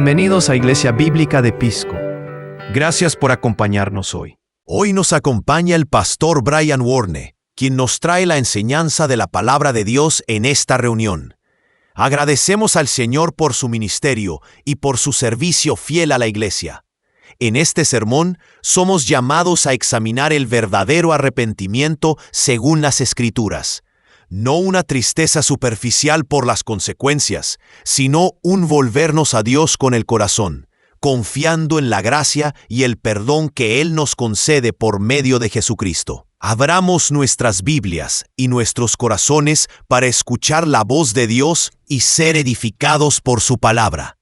Bienvenidos a Iglesia Bíblica de Pisco. Gracias por acompañarnos hoy. Hoy nos acompaña el pastor Brian Warne, quien nos trae la enseñanza de la palabra de Dios en esta reunión. Agradecemos al Señor por su ministerio y por su servicio fiel a la iglesia. En este sermón somos llamados a examinar el verdadero arrepentimiento según las Escrituras. No una tristeza superficial por las consecuencias, sino un volvernos a Dios con el corazón, confiando en la gracia y el perdón que Él nos concede por medio de Jesucristo. Abramos nuestras Biblias y nuestros corazones para escuchar la voz de Dios y ser edificados por su palabra.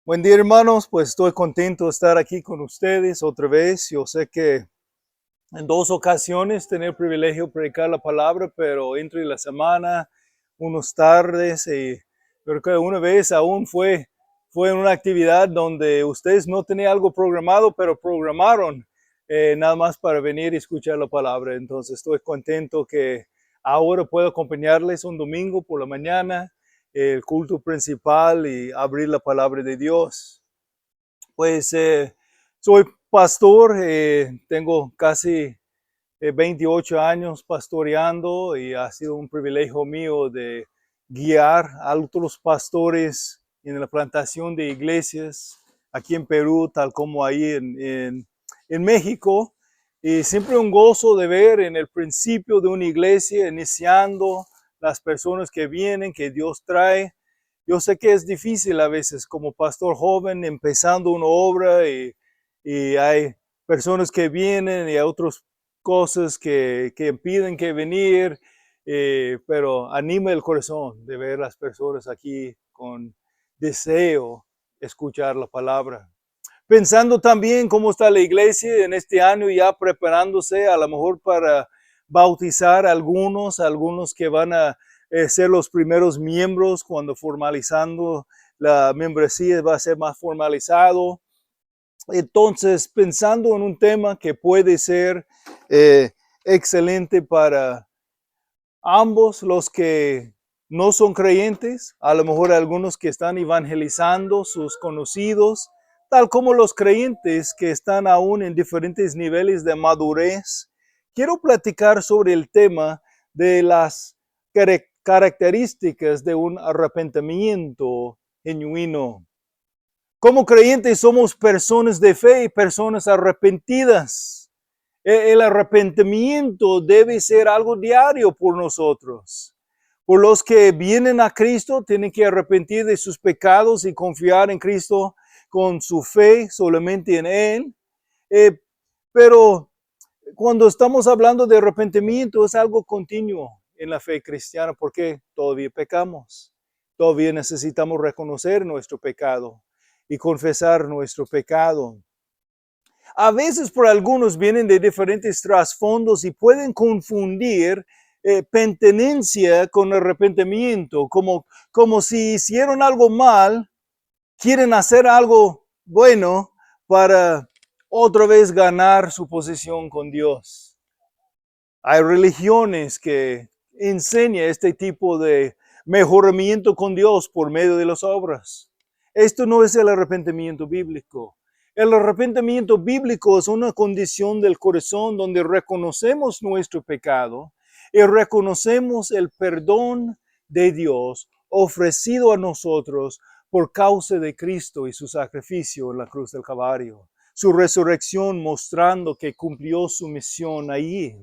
Buen día, hermanos, pues estoy contento de estar aquí con ustedes otra vez. Yo sé que en 2 ocasiones tener el privilegio de predicar la palabra, pero entre la semana, unos tardes, y creo que una vez aún fue en una actividad donde ustedes no tenían algo programado, pero programaron nada más para venir y escuchar la palabra. Entonces estoy contento que ahora puedo acompañarles un domingo por la mañana, el culto principal y abrir la palabra de Dios. Pues soy pastor, tengo casi 28 años pastoreando y ha sido un privilegio mío de guiar a otros pastores en la plantación de iglesias aquí en Perú, tal como ahí en México. Y siempre un gozo de ver en el principio de una iglesia, iniciando las personas que vienen, que Dios trae. Yo sé que es difícil a veces como pastor joven empezando una obra y hay personas que vienen y hay otras cosas que impiden que venir, pero anima el corazón de ver las personas aquí con deseo de escuchar la palabra. Pensando también cómo está la iglesia en este año, ya preparándose a lo mejor para bautizar a algunos que van a ser los primeros miembros cuando formalizando la membresía va a ser más formalizado. Entonces, pensando en un tema que puede ser excelente para ambos los que no son creyentes, a lo mejor algunos que están evangelizando sus conocidos, tal como los creyentes que están aún en diferentes niveles de madurez. Quiero platicar sobre el tema de las características de un arrepentimiento genuino. Como creyentes somos personas de fe y personas arrepentidas. El arrepentimiento debe ser algo diario por nosotros. Por los que vienen a Cristo, tienen que arrepentir de sus pecados y confiar en Cristo con su fe solamente en Él. Pero cuando estamos hablando de arrepentimiento es algo continuo en la fe cristiana porque todavía pecamos. Todavía necesitamos reconocer nuestro pecado y confesar nuestro pecado. A veces por algunos vienen de diferentes trasfondos y pueden confundir penitencia con arrepentimiento, como si hicieron algo mal, quieren hacer algo bueno para otra vez ganar su posición con Dios. Hay religiones que enseñan este tipo de mejoramiento con Dios por medio de las obras. Esto no es el arrepentimiento bíblico. El arrepentimiento bíblico es una condición del corazón donde reconocemos nuestro pecado y reconocemos el perdón de Dios ofrecido a nosotros por causa de Cristo y su sacrificio en la cruz del Calvario. Su resurrección mostrando que cumplió su misión allí.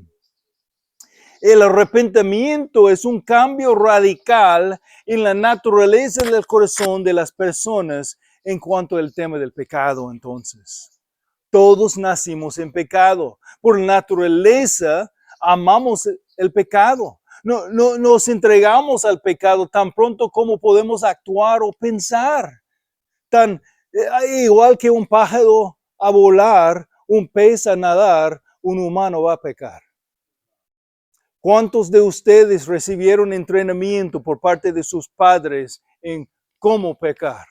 El arrepentimiento es un cambio radical en la naturaleza del corazón de las personas en cuanto al tema del pecado. Entonces, todos nacimos en pecado. Por naturaleza, amamos el pecado. No nos entregamos al pecado tan pronto como podemos actuar o pensar. Igual que un pájaro a volar, un pez a nadar, un humano va a pecar. ¿Cuántos de ustedes recibieron entrenamiento por parte de sus padres en cómo pecar?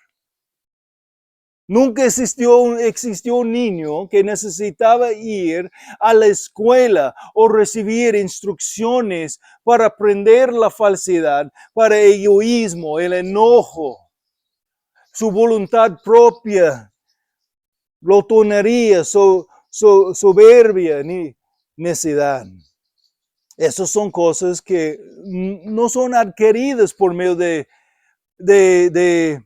Nunca existió un niño que necesitaba ir a la escuela o recibir instrucciones para aprender la falsedad, para el egoísmo, el enojo. su voluntad propia, glotonería, soberbia, ni necedad. Esas son cosas que no son adquiridas por medio de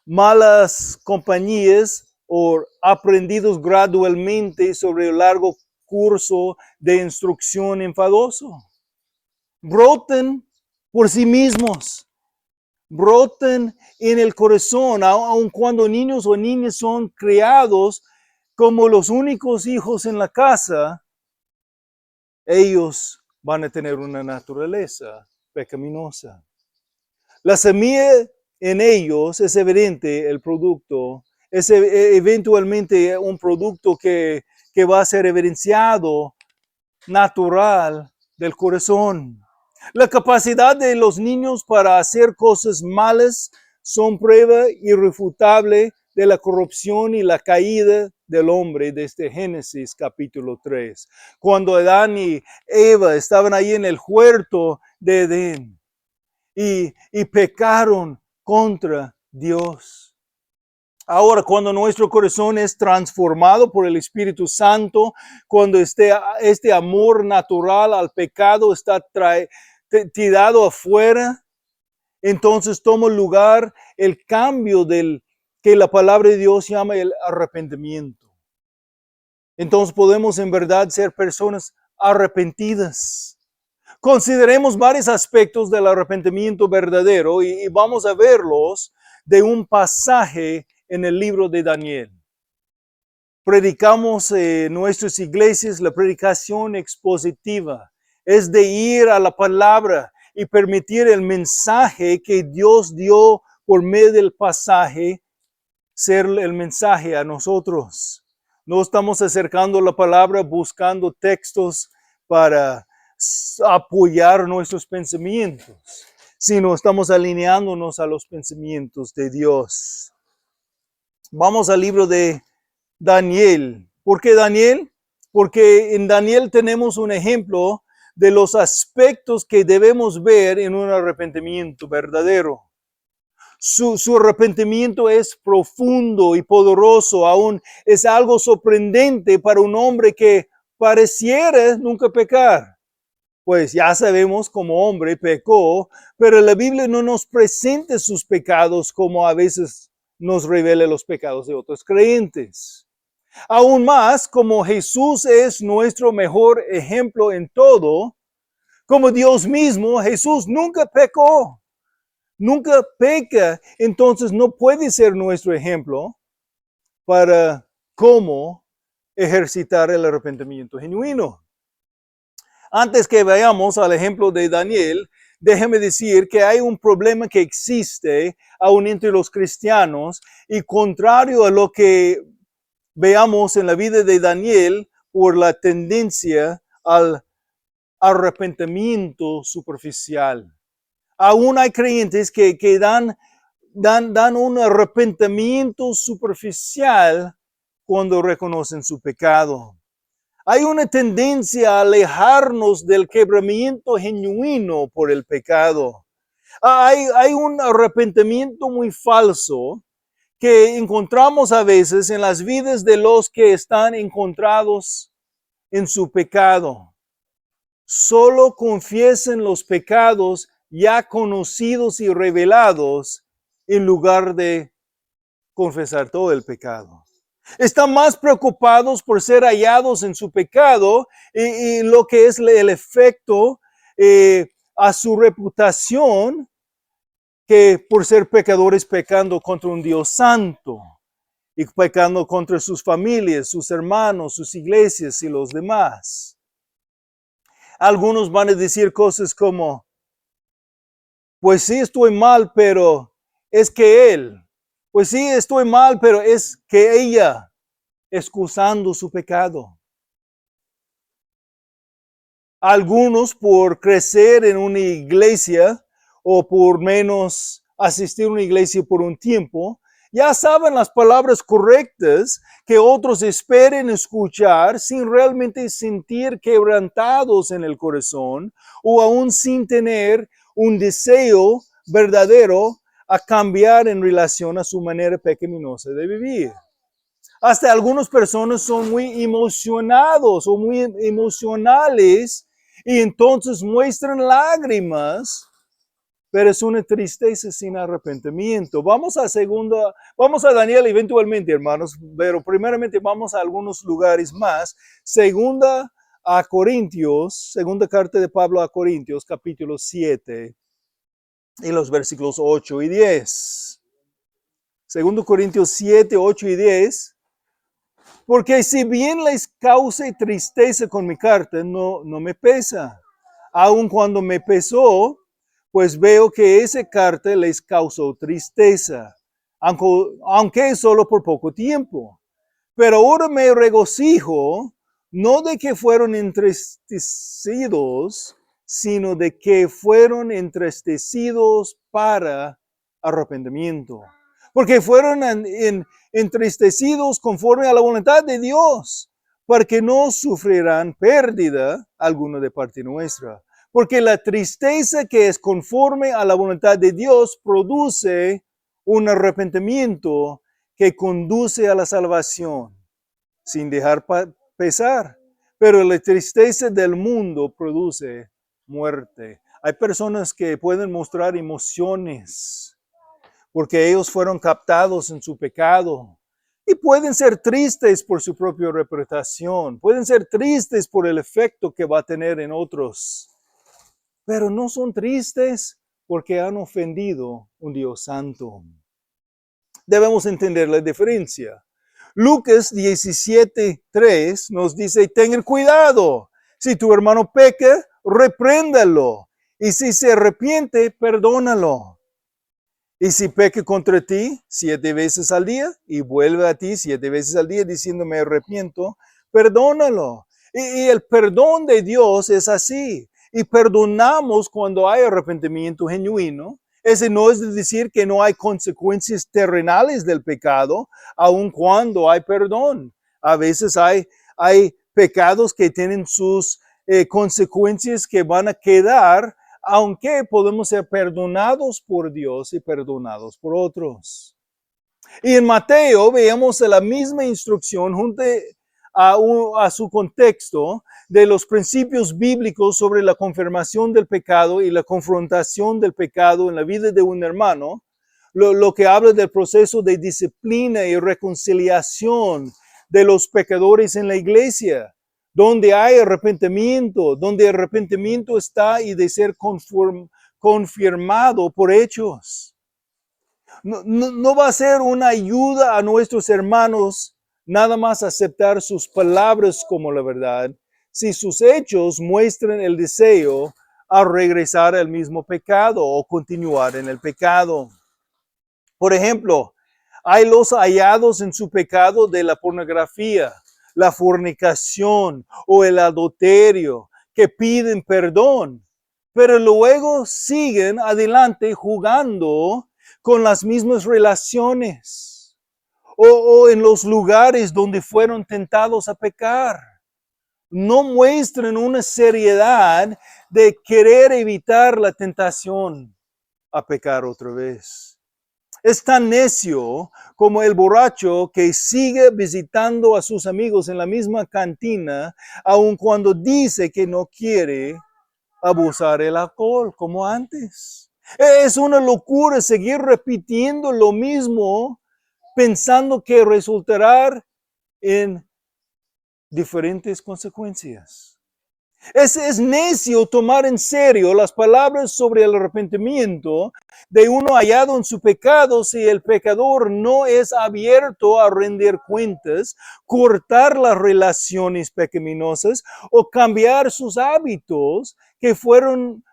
malas compañías o aprendidos gradualmente sobre el largo curso de instrucción enfadoso. Brotan por sí mismos, brotan en el corazón, aun cuando niños o niñas son criados como los únicos hijos en la casa, ellos van a tener una naturaleza pecaminosa. La semilla en ellos es evidente, el producto, es eventualmente un producto que va a ser evidenciado natural del corazón. La capacidad de los niños para hacer cosas malas son prueba irrefutable de la corrupción y la caída del hombre desde Génesis capítulo 3. Cuando Adán y Eva estaban ahí en el huerto de Edén y pecaron contra Dios. Ahora, cuando nuestro corazón es transformado por el Espíritu Santo, cuando este amor natural al pecado está tirado afuera, entonces toma lugar el cambio que la palabra de Dios llama el arrepentimiento. Entonces podemos en verdad ser personas arrepentidas. Consideremos varios aspectos del arrepentimiento verdadero y vamos a verlos de un pasaje en el libro de Daniel. Predicamos en nuestras iglesias la predicación expositiva. Es de ir a la palabra y permitir el mensaje que Dios dio por medio del pasaje ser el mensaje a nosotros. No estamos acercando la palabra buscando textos para apoyar nuestros pensamientos, sino estamos alineándonos a los pensamientos de Dios. Vamos al libro de Daniel. ¿Por qué Daniel? Porque en Daniel tenemos un ejemplo de los aspectos que debemos ver en un arrepentimiento verdadero. Su arrepentimiento es profundo y poderoso, aún es algo sorprendente para un hombre que pareciera nunca pecar. Pues ya sabemos como hombre pecó, pero la Biblia no nos presenta sus pecados como a veces nos revela los pecados de otros creyentes. Aún más, como Jesús es nuestro mejor ejemplo en todo, como Dios mismo, Jesús nunca pecó, nunca peca, entonces no puede ser nuestro ejemplo para cómo ejercitar el arrepentimiento genuino. Antes que vayamos al ejemplo de Daniel, déjeme decir que hay un problema que existe aún entre los cristianos y contrario a lo que veamos en la vida de Daniel por la tendencia al arrepentimiento superficial. Aún hay creyentes que dan un arrepentimiento superficial cuando reconocen su pecado. Hay una tendencia a alejarnos del quebrantamiento genuino por el pecado. Hay un arrepentimiento muy falso que encontramos a veces en las vidas de los que están encontrados en su pecado. Solo confiesen los pecados ya conocidos y revelados en lugar de confesar todo el pecado. Están más preocupados por ser hallados en su pecado y lo que es el efecto a su reputación que por ser pecadores pecando contra un Dios santo y pecando contra sus familias, sus hermanos, sus iglesias y los demás. Algunos van a decir cosas como, pues sí estoy mal, pero es que él. Pues sí estoy mal, pero es que ella, excusando su pecado. Algunos por crecer en una iglesia o por menos asistir a una iglesia por un tiempo, ya saben las palabras correctas que otros esperen escuchar sin realmente sentir quebrantados en el corazón o aún sin tener un deseo verdadero a cambiar en relación a su manera pecaminosa de vivir. Hasta algunas personas son muy emocionados o muy emocionales y entonces muestran lágrimas, pero es una tristeza sin arrepentimiento. Vamos a Daniel eventualmente, hermanos, pero primeramente vamos a algunos lugares más. Segunda carta de Pablo a Corintios, capítulo 7, y los versículos 8 y 10. Segundo Corintios 7, 8 y 10. Porque si bien les cause tristeza con mi carta, no me pesa. Aun cuando me pesó, pues veo que esa carta les causó tristeza, aunque solo por poco tiempo. Pero ahora me regocijo, no de que fueron entristecidos, sino de que fueron entristecidos para arrepentimiento. Porque fueron entristecidos conforme a la voluntad de Dios, para que no sufrirán pérdida alguna de parte nuestra. Porque la tristeza que es conforme a la voluntad de Dios produce un arrepentimiento que conduce a la salvación, sin dejar pesar. Pero la tristeza del mundo produce muerte. Hay personas que pueden mostrar emociones porque ellos fueron captados en su pecado. Y pueden ser tristes por su propia reputación, pueden ser tristes por el efecto que va a tener en otros, pero no son tristes porque han ofendido un Dios santo. Debemos entender la diferencia. Lucas 17:3 nos dice, tengan cuidado, si tu hermano peca, repréndalo, y si se arrepiente, perdónalo. Y si peca contra ti 7 veces al día y vuelve a ti 7 veces al día diciendo me arrepiento, perdónalo. Y el perdón de Dios es así. Y perdonamos cuando hay arrepentimiento genuino. Ese no es decir que no hay consecuencias terrenales del pecado, aun cuando hay perdón. A veces hay pecados que tienen sus consecuencias que van a quedar, aunque podemos ser perdonados por Dios y perdonados por otros. Y en Mateo veamos la misma instrucción junto a su contexto de los principios bíblicos sobre la confirmación del pecado y la confrontación del pecado en la vida de un hermano, lo que habla del proceso de disciplina y reconciliación de los pecadores en la iglesia, donde hay arrepentimiento, donde arrepentimiento está y de ser confirmado por hechos. No va a ser una ayuda a nuestros hermanos nada más aceptar sus palabras como la verdad, si sus hechos muestran el deseo a regresar al mismo pecado o continuar en el pecado. Por ejemplo, hay los hallados en su pecado de la pornografía, la fornicación o el adulterio, que piden perdón, pero luego siguen adelante jugando con las mismas relaciones o en los lugares donde fueron tentados a pecar. No muestran una seriedad de querer evitar la tentación a pecar otra vez. Es tan necio como el borracho que sigue visitando a sus amigos en la misma cantina, aun cuando dice que no quiere abusar el alcohol como antes. Es una locura seguir repitiendo lo mismo, pensando que resultará en diferentes consecuencias. Es necio tomar en serio las palabras sobre el arrepentimiento de uno hallado en su pecado si el pecador no es abierto a rendir cuentas, cortar las relaciones pecaminosas o cambiar sus hábitos que fueron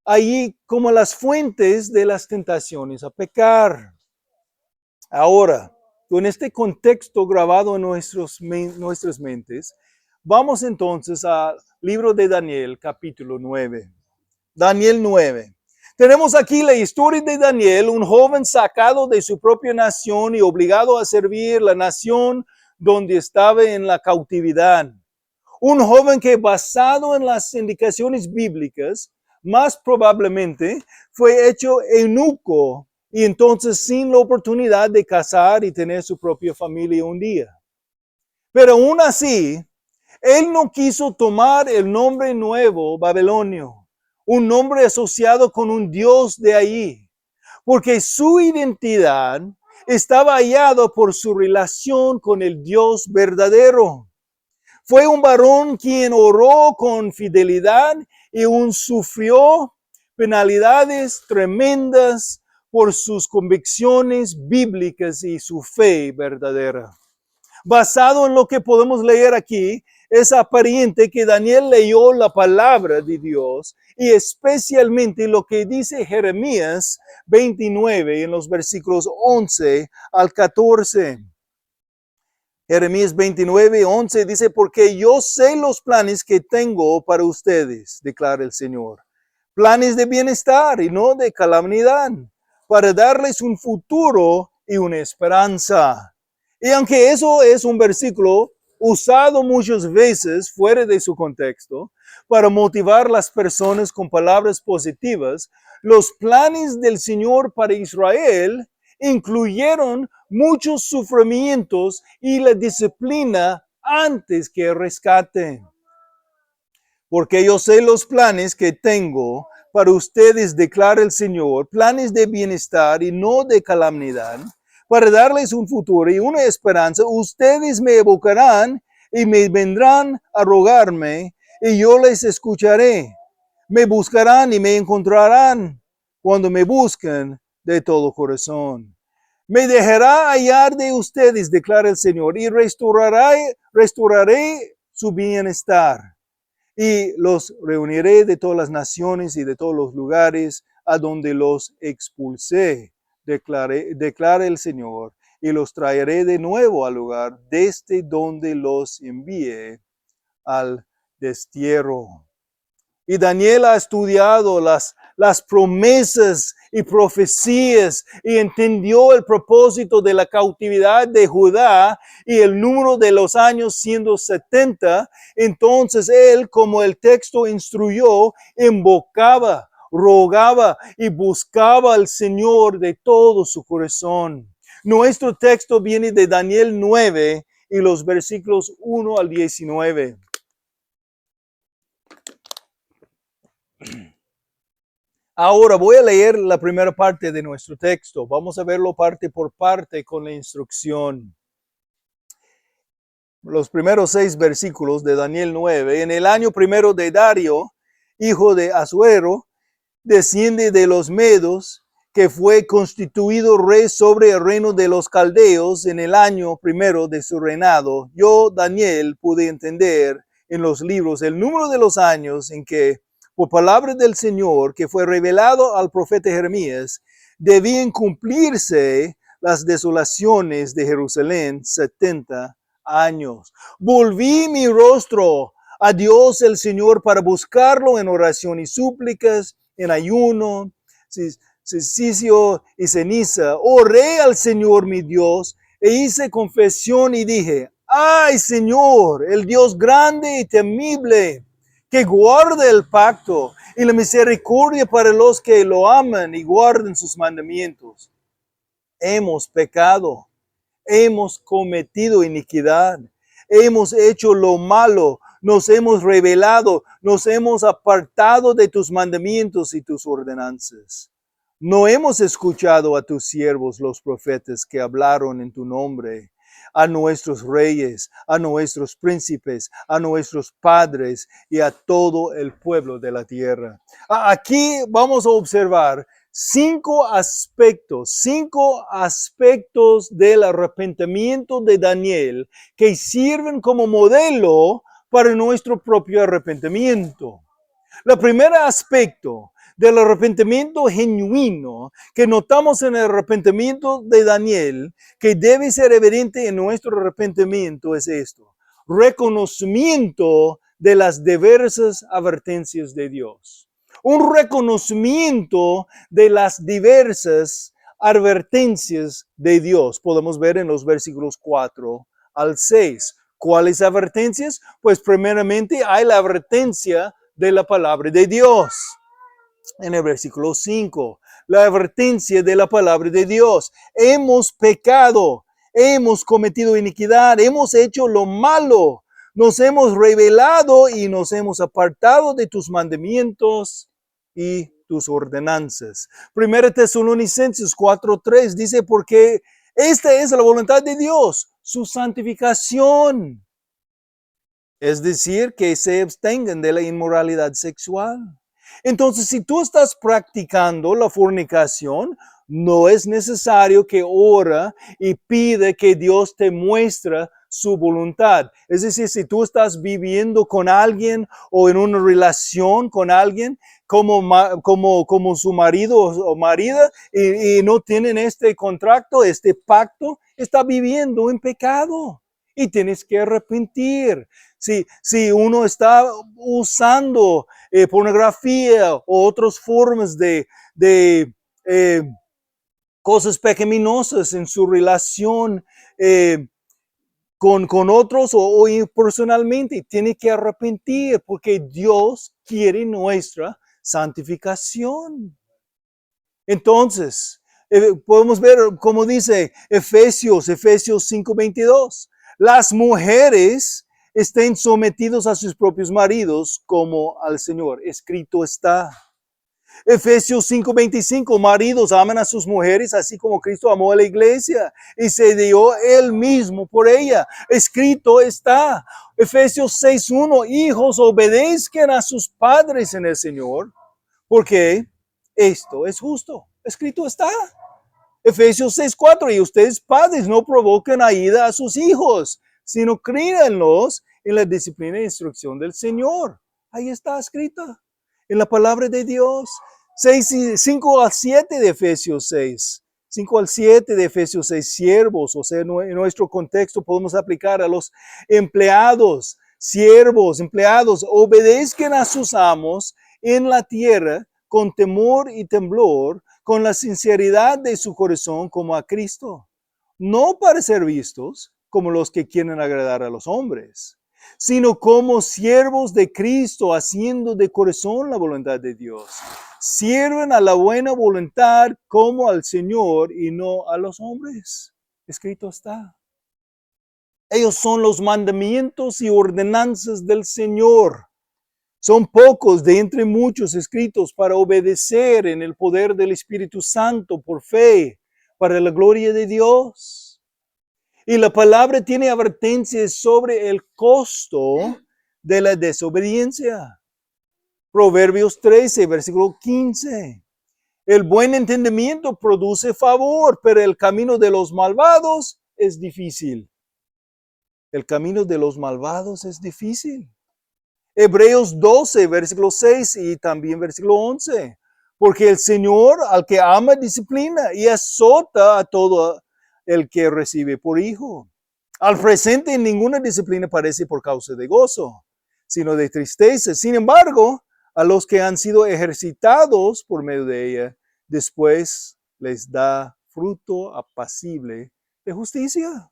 allí como las fuentes de las tentaciones a pecar. Ahora, con este contexto grabado en nuestras mentes, vamos entonces al libro de Daniel, capítulo 9. Daniel 9. Tenemos aquí la historia de Daniel, un joven sacado de su propia nación y obligado a servir la nación donde estaba en la cautividad. Un joven que, basado en las indicaciones bíblicas, más probablemente fue hecho eunuco y entonces sin la oportunidad de casar y tener su propia familia un día. Pero aún así, él no quiso tomar el nombre nuevo babilonio, un nombre asociado con un dios de allí, porque su identidad estaba hallada por su relación con el Dios verdadero. Fue un varón quien oró con fidelidad y aún sufrió penalidades tremendas por sus convicciones bíblicas y su fe verdadera. Basado en lo que podemos leer aquí, es aparente que Daniel leyó la palabra de Dios y especialmente lo que dice Jeremías 29 en los versículos 11 al 14. Jeremías 29, 11 dice, porque yo sé los planes que tengo para ustedes, declara el Señor. Planes de bienestar y no de calamidad, para darles un futuro y una esperanza. Y aunque eso es un versículo usado muchas veces fuera de su contexto, para motivar a las personas con palabras positivas, los planes del Señor para Israel incluyeron muchos sufrimientos y la disciplina antes que el rescate. Porque yo sé los planes que tengo para ustedes, declara el Señor, planes de bienestar y no de calamidad, para darles un futuro y una esperanza. Ustedes me evocarán y me vendrán a rogarme y yo les escucharé. Me buscarán y me encontrarán cuando me busquen de todo corazón. Me dejará hallar de ustedes, declara el Señor, y restauraré su bienestar. Y los reuniré de todas las naciones y de todos los lugares a donde los expulsé, declara el Señor, y los traeré de nuevo al lugar desde donde los envié al destierro. Y Daniel ha estudiado las promesas y profecías y entendió el propósito de la cautividad de Judá y el número de los años siendo 70. Entonces él, como el texto instruyó, invocaba, rogaba y buscaba al Señor de todo su corazón. Nuestro texto viene de Daniel 9 y los versículos 1 al 19. Ahora voy a leer la primera parte de nuestro texto. Vamos a verlo parte por parte con la instrucción. Los primeros 6 versículos de Daniel 9. En el año primero de Darío, hijo de Asuero, desciende de los Medos, que fue constituido rey sobre el reino de los caldeos en el año primero de su reinado. Yo, Daniel, pude entender en los libros el número de los años en que, por palabra del Señor, que fue revelado al profeta Jeremías, debían cumplirse las desolaciones de Jerusalén 70 años. Volví mi rostro a Dios el Señor para buscarlo en oración y súplicas, en ayuno, silicio y ceniza. Oré al Señor mi Dios e hice confesión y dije, ay Señor, el Dios grande y temible, que guarda el pacto y la misericordia para los que lo aman y guardan sus mandamientos. Hemos pecado, hemos cometido iniquidad, hemos hecho lo malo, nos hemos rebelado, nos hemos apartado de tus mandamientos y tus ordenanzas. No hemos escuchado a tus siervos los profetas que hablaron en tu nombre, a nuestros reyes, a nuestros príncipes, a nuestros padres y a todo el pueblo de la tierra. Aquí vamos a observar 5 aspectos del arrepentimiento de Daniel que sirven como modelo para nuestro propio arrepentimiento. El primer aspecto del arrepentimiento genuino que notamos en el arrepentimiento de Daniel, que debe ser evidente en nuestro arrepentimiento, es esto: reconocimiento de las diversas advertencias de Dios. Un reconocimiento de las diversas advertencias de Dios. Podemos ver en los versículos 4 al 6. ¿Cuáles advertencias? Pues primeramente hay la advertencia de la palabra de Dios. En el versículo 5, la advertencia de la palabra de Dios. Hemos pecado, hemos cometido iniquidad, hemos hecho lo malo, nos hemos rebelado y nos hemos apartado de tus mandamientos y tus ordenanzas. Primera Tesalonicenses 4:3 dice, porque esta es la voluntad de Dios, su santificación. Es decir, que se abstengan de la inmoralidad sexual. Entonces, si tú estás practicando la fornicación, no es necesario que ora y pide que Dios te muestre su voluntad. Es decir, si tú estás viviendo con alguien o en una relación con alguien como su marido o marida y no tienen este contrato, este pacto, está viviendo en pecado y tienes que arrepentir. Si uno está usando pornografía o otras formas de cosas pecaminosas en su relación con otros o personalmente, tiene que arrepentir porque Dios quiere nuestra santificación. Entonces, podemos ver como dice Efesios 5:22, las mujeres estén sometidos a sus propios maridos como al Señor. Escrito está. Efesios 5:25, maridos aman a sus mujeres así como Cristo amó a la iglesia y se dio él mismo por ella. Escrito está. Efesios 6:1, hijos obedezcan a sus padres en el Señor, porque esto es justo. Escrito está. Efesios 6:4, y ustedes padres no provoquen a ira a sus hijos, sino críenlos en la disciplina e instrucción del Señor. Ahí está escrito en la palabra de Dios. 5-7 de Efesios 6. 5-7 de Efesios 6, siervos, o sea, en nuestro contexto podemos aplicar a los empleados, siervos, empleados, obedezcan a sus amos en la tierra con temor y temblor, con la sinceridad de su corazón como a Cristo, no para ser vistos como los que quieren agradar a los hombres, sino como siervos de Cristo, haciendo de corazón la voluntad de Dios. Sirven a la buena voluntad como al Señor y no a los hombres. Escrito está. Ellos son los mandamientos y ordenanzas del Señor. Son pocos de entre muchos escritos para obedecer en el poder del Espíritu Santo por fe, para la gloria de Dios. Y la palabra tiene advertencias sobre el costo de la desobediencia. Proverbios 13, versículo 15. El buen entendimiento produce favor, pero el camino de los malvados es difícil. El camino de los malvados es difícil. Hebreos 12, versículo 6 y también versículo 11. Porque el Señor al que ama disciplina y azota a todo el que recibe por hijo. Al presente ninguna disciplina parece por causa de gozo, sino de tristeza. Sin embargo, a los que han sido ejercitados por medio de ella, después les da fruto apacible de justicia.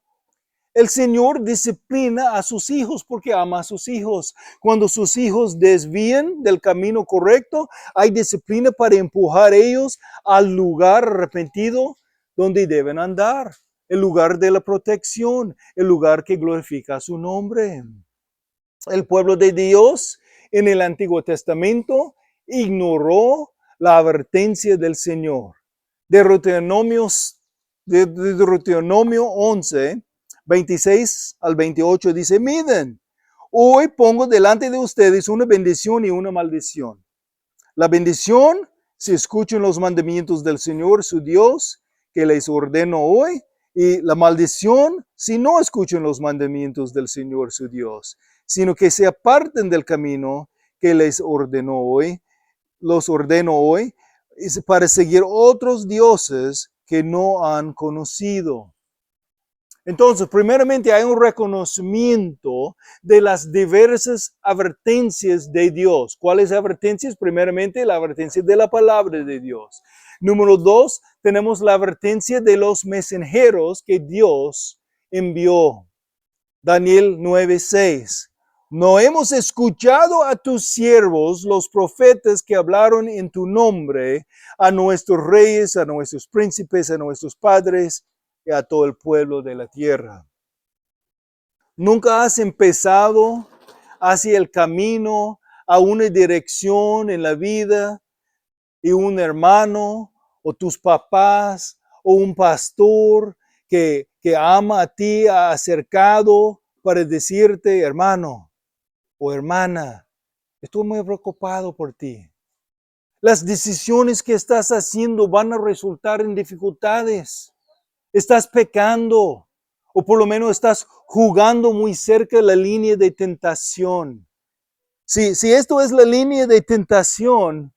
El Señor disciplina a sus hijos porque ama a sus hijos. Cuando sus hijos desvían del camino correcto, hay disciplina para empujar a ellos al lugar arrepentido donde deben andar. El lugar de la protección, el lugar que glorifica su nombre. El pueblo de Dios en el Antiguo Testamento ignoró la advertencia del Señor. Deuteronomio 11, 26 al 28 dice, miren, hoy pongo delante de ustedes una bendición y una maldición. La bendición, si escuchan los mandamientos del Señor, su Dios, que les ordeno hoy, y la maldición, si no escuchan los mandamientos del Señor, su Dios, sino que se aparten del camino que les ordeno hoy, los ordeno hoy, para seguir otros dioses que no han conocido. Entonces, primeramente hay un reconocimiento de las diversas advertencias de Dios. ¿Cuáles advertencias? Primeramente, la advertencia de la palabra de Dios. Número 2, tenemos la advertencia de los mensajeros que Dios envió. Daniel 9:6. No hemos escuchado a tus siervos, los profetas que hablaron en tu nombre, a nuestros reyes, a nuestros príncipes, a nuestros padres y a todo el pueblo de la tierra. Nunca has empezado hacia el camino a una dirección en la vida y un hermano o tus papás o un pastor que ama a ti, ha acercado para decirte, hermano o hermana, estoy muy preocupado por ti. Las decisiones que estás haciendo van a resultar en dificultades. Estás pecando o por lo menos estás jugando muy cerca de la línea de tentación. Si esto es la línea de tentación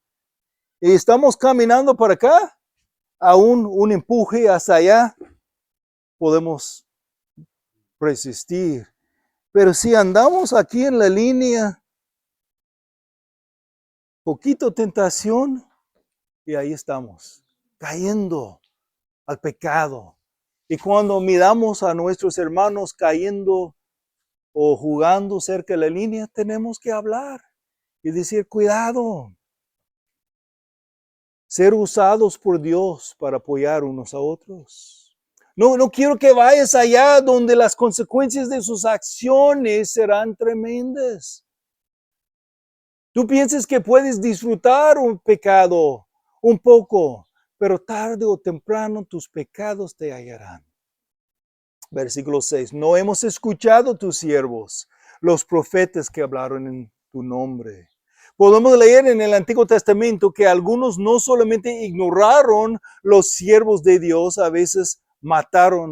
y estamos caminando para acá, a un empuje hacia allá, podemos resistir. Pero si andamos aquí en la línea, poquito tentación, y ahí estamos, cayendo al pecado. Y cuando miramos a nuestros hermanos cayendo o jugando cerca de la línea, tenemos que hablar y decir, cuidado. Ser usados por Dios para apoyar unos a otros. No quiero que vayas allá donde las consecuencias de sus acciones serán tremendas. Tú piensas que puedes disfrutar un pecado un poco, pero tarde o temprano tus pecados te hallarán. Versículo 6. No hemos escuchado tus siervos, los profetas que hablaron en tu nombre. Podemos leer en el Antiguo Testamento que algunos no solamente ignoraron los siervos de Dios, a veces mataron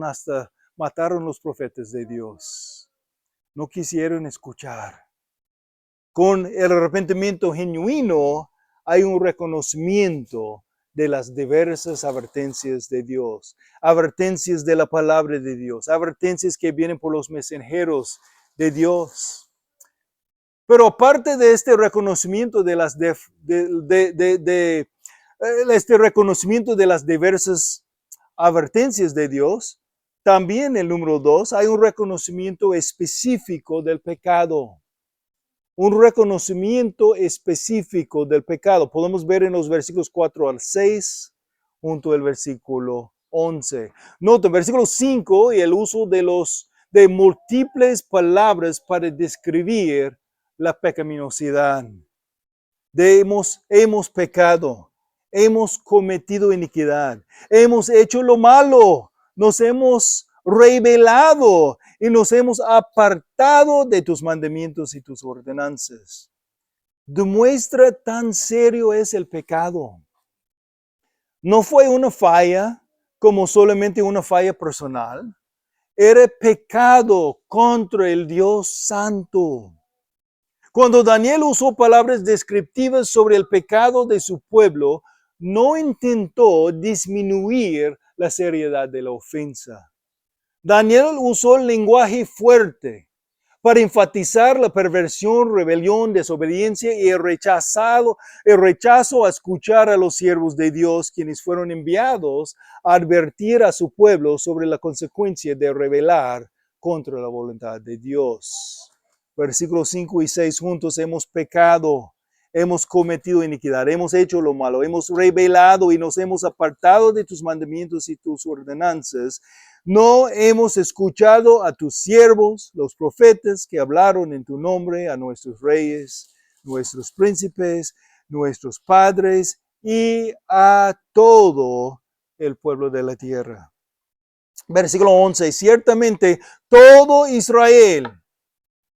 los profetas de Dios. No quisieron escuchar. Con el arrepentimiento genuino hay un reconocimiento de las diversas advertencias de Dios, advertencias de la palabra de Dios, advertencias que vienen por los mensajeros de Dios. Pero aparte de este reconocimiento de las este reconocimiento de las diversas advertencias de Dios, también el número 2, hay un reconocimiento específico del pecado. Un reconocimiento específico del pecado. Podemos ver en los versículos 4 al 6, junto al versículo 11. Nota, versículo 5 y el uso de múltiples palabras para describir la pecaminosidad. Hemos pecado, hemos cometido iniquidad, hemos hecho lo malo, nos hemos rebelado y nos hemos apartado de tus mandamientos y tus ordenanzas. Demuestra tan serio es el pecado. No fue una falla como solamente una falla personal. Era pecado contra el Dios Santo. Cuando Daniel usó palabras descriptivas sobre el pecado de su pueblo, no intentó disminuir la seriedad de la ofensa. Daniel usó el lenguaje fuerte para enfatizar la perversión, rebelión, desobediencia y el rechazo a escuchar a los siervos de Dios, quienes fueron enviados a advertir a su pueblo sobre la consecuencia de rebelar contra la voluntad de Dios. Versículos 5 y 6 juntos, hemos pecado, hemos cometido iniquidad, hemos hecho lo malo, hemos rebelado y nos hemos apartado de tus mandamientos y tus ordenanzas. No hemos escuchado a tus siervos, los profetas que hablaron en tu nombre, a nuestros reyes, nuestros príncipes, nuestros padres y a todo el pueblo de la tierra. Versículo 11, ciertamente todo Israel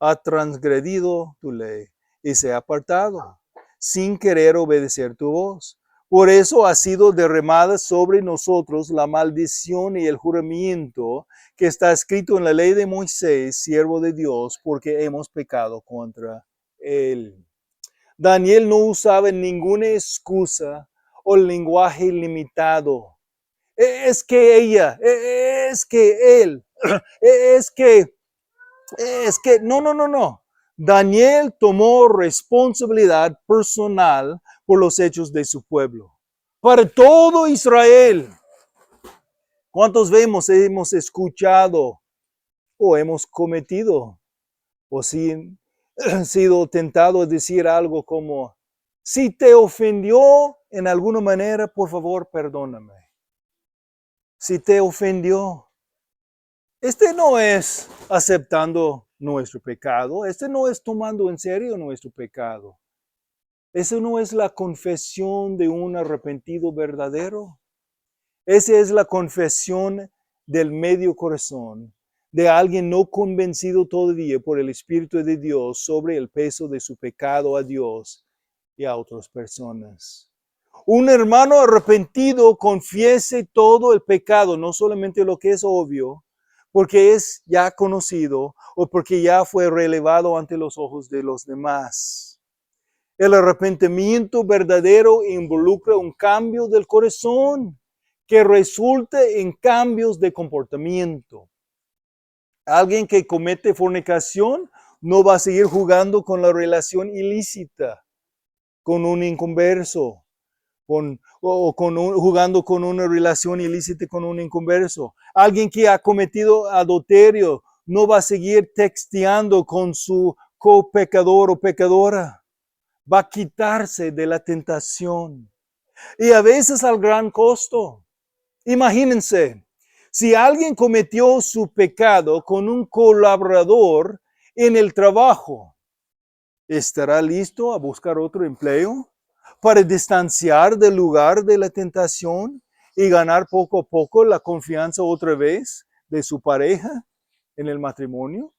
ha transgredido tu ley y se ha apartado sin querer obedecer tu voz. Por eso ha sido derramada sobre nosotros la maldición y el juramento que está escrito en la ley de Moisés, siervo de Dios, porque hemos pecado contra él. Daniel no usaba ninguna excusa o lenguaje limitado. Es que ella, es que él, es que no. Daniel tomó responsabilidad personal por los hechos de su pueblo. Para todo Israel. ¿Cuántos hemos escuchado o hemos cometido? O si sido tentado a decir algo como, si te ofendió en alguna manera, por favor, perdóname. Si te ofendió. Este no es aceptando nuestro pecado. Este no es tomando en serio nuestro pecado. Eso no es la confesión de un arrepentido verdadero. Esa es la confesión del medio corazón, de alguien no convencido todavía por el Espíritu de Dios sobre el peso de su pecado a Dios y a otras personas. Un hermano arrepentido confiese todo el pecado, no solamente lo que es obvio, porque es ya conocido o porque ya fue relevado ante los ojos de los demás. El arrepentimiento verdadero involucra un cambio del corazón que resulte en cambios de comportamiento. Alguien que comete fornicación no va a seguir jugando con la relación ilícita, con un inconverso, jugando con una relación ilícita con un inconverso. Alguien que ha cometido adulterio no va a seguir texteando con su copecador o pecadora. Va a quitarse de la tentación. Y a veces al gran costo. Imagínense, si alguien cometió su pecado con un colaborador en el trabajo, ¿estará listo a buscar otro empleo para distanciar del lugar de la tentación y ganar poco a poco la confianza otra vez de su pareja en el matrimonio?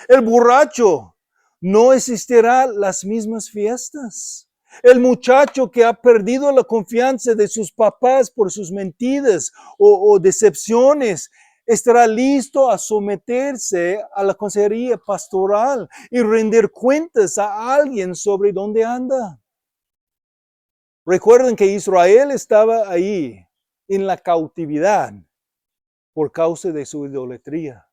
El borracho no asistirá a las mismas fiestas. El muchacho que ha perdido la confianza de sus papás por sus mentiras o decepciones estará listo a someterse a la consejería pastoral y rendir cuentas a alguien sobre dónde anda. Recuerden que Israel estaba ahí en la cautividad por causa de su idolatría.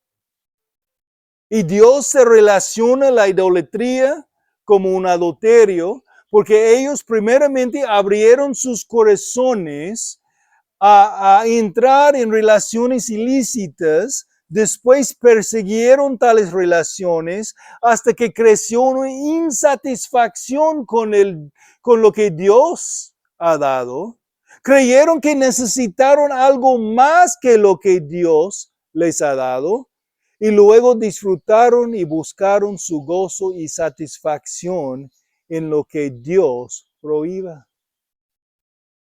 Y Dios se relaciona la idolatría como un adulterio porque ellos primeramente abrieron sus corazones a entrar en relaciones ilícitas, después persiguieron tales relaciones hasta que creció una insatisfacción con lo que Dios ha dado. Creyeron que necesitaron algo más que lo que Dios les ha dado y luego disfrutaron y buscaron su gozo y satisfacción en lo que Dios prohíba.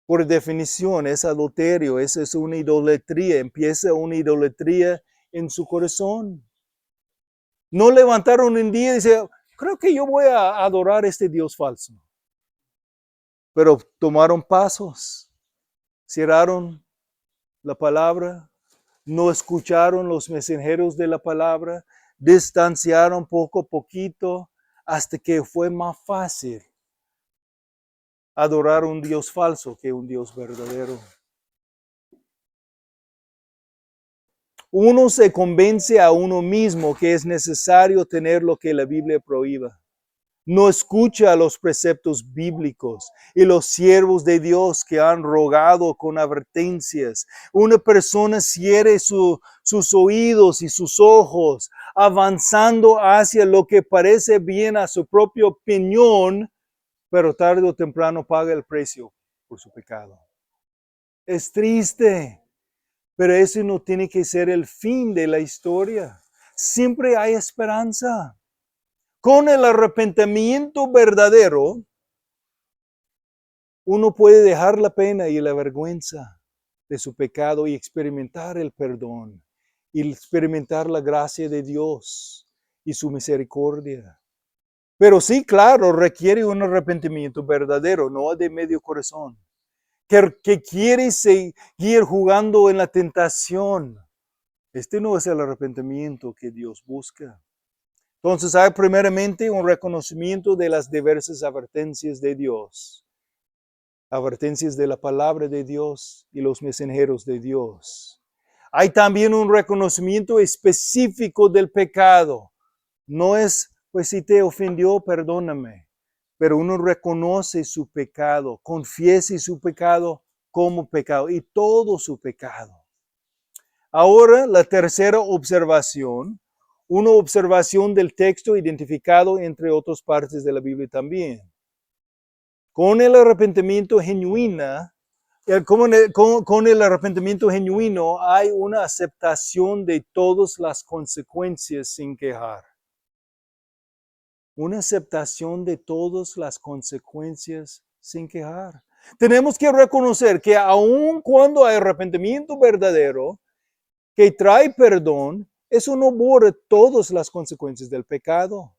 Por definición, es adulterio, esa es una idolatría, empieza una idolatría en su corazón. No levantaron un día y dicen, creo que yo voy a adorar a este Dios falso. Pero tomaron pasos, cerraron la palabra, no escucharon los mensajeros de la palabra, distanciaron poco a poquito hasta que fue más fácil adorar un Dios falso que un Dios verdadero. Uno se convence a uno mismo que es necesario tener lo que la Biblia prohíba. No escucha los preceptos bíblicos y los siervos de Dios que han rogado con advertencias. Una persona cierre sus oídos y sus ojos, avanzando hacia lo que parece bien a su propia opinión, pero tarde o temprano paga el precio por su pecado. Es triste, pero eso no tiene que ser el fin de la historia. Siempre hay esperanza. Con el arrepentimiento verdadero, uno puede dejar la pena y la vergüenza de su pecado y experimentar el perdón y experimentar la gracia de Dios y su misericordia. Pero sí, claro, requiere un arrepentimiento verdadero, no de medio corazón, que quiere seguir jugando en la tentación. Este no es el arrepentimiento que Dios busca. Entonces hay primeramente un reconocimiento de las diversas advertencias de Dios. Advertencias de la palabra de Dios y los mensajeros de Dios. Hay también un reconocimiento específico del pecado. No es, pues si te ofendió, perdóname. Pero uno reconoce su pecado, confiese su pecado como pecado y todo su pecado. Ahora, la tercera observación. una observación del texto identificado entre otras partes de la Biblia también. Con el arrepentimiento genuino, con el arrepentimiento genuino hay una aceptación de todas las consecuencias sin quejar. Una aceptación de todas las consecuencias sin quejar. Tenemos que reconocer que aun cuando hay arrepentimiento verdadero que trae perdón, eso no borra todas las consecuencias del pecado.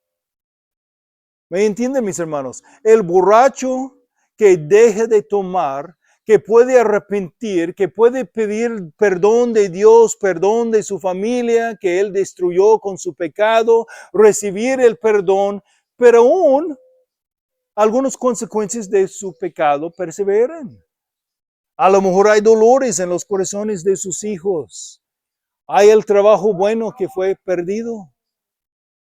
¿Me entienden, mis hermanos? El borracho que deja de tomar, que puede arrepentir, que puede pedir perdón de Dios, perdón de su familia, que él destruyó con su pecado, recibir el perdón, pero aún algunas consecuencias de su pecado perseveran. A lo mejor hay dolores en los corazones de sus hijos. Hay el trabajo bueno que fue perdido.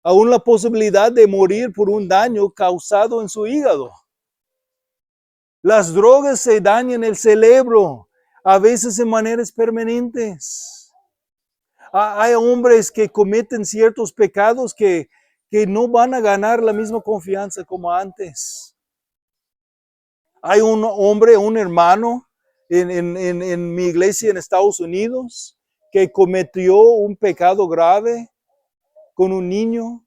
Aún la posibilidad de morir por un daño causado en su hígado. Las drogas se dañan el cerebro, a veces en maneras permanentes. Hay hombres que cometen ciertos pecados que no van a ganar la misma confianza como antes. Hay un hombre, un hermano en mi iglesia en Estados Unidos que cometió un pecado grave con un niño,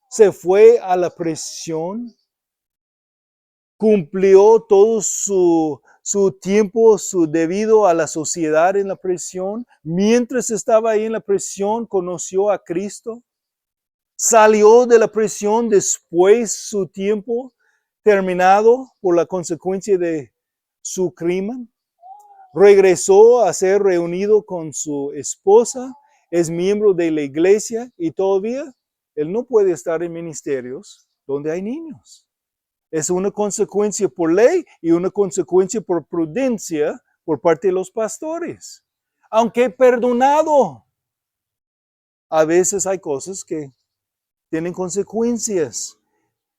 se fue a la prisión, cumplió todo su tiempo, su debido a la sociedad en la prisión. Mientras estaba ahí en la prisión, conoció a Cristo. Salió de la prisión después su tiempo terminado por la consecuencia de su crimen. Regresó a ser reunido con su esposa, es miembro de la iglesia y todavía él no puede estar en ministerios donde hay niños. Es una consecuencia por ley y una consecuencia por prudencia por parte de los pastores. Aunque perdonado, a veces hay cosas que tienen consecuencias.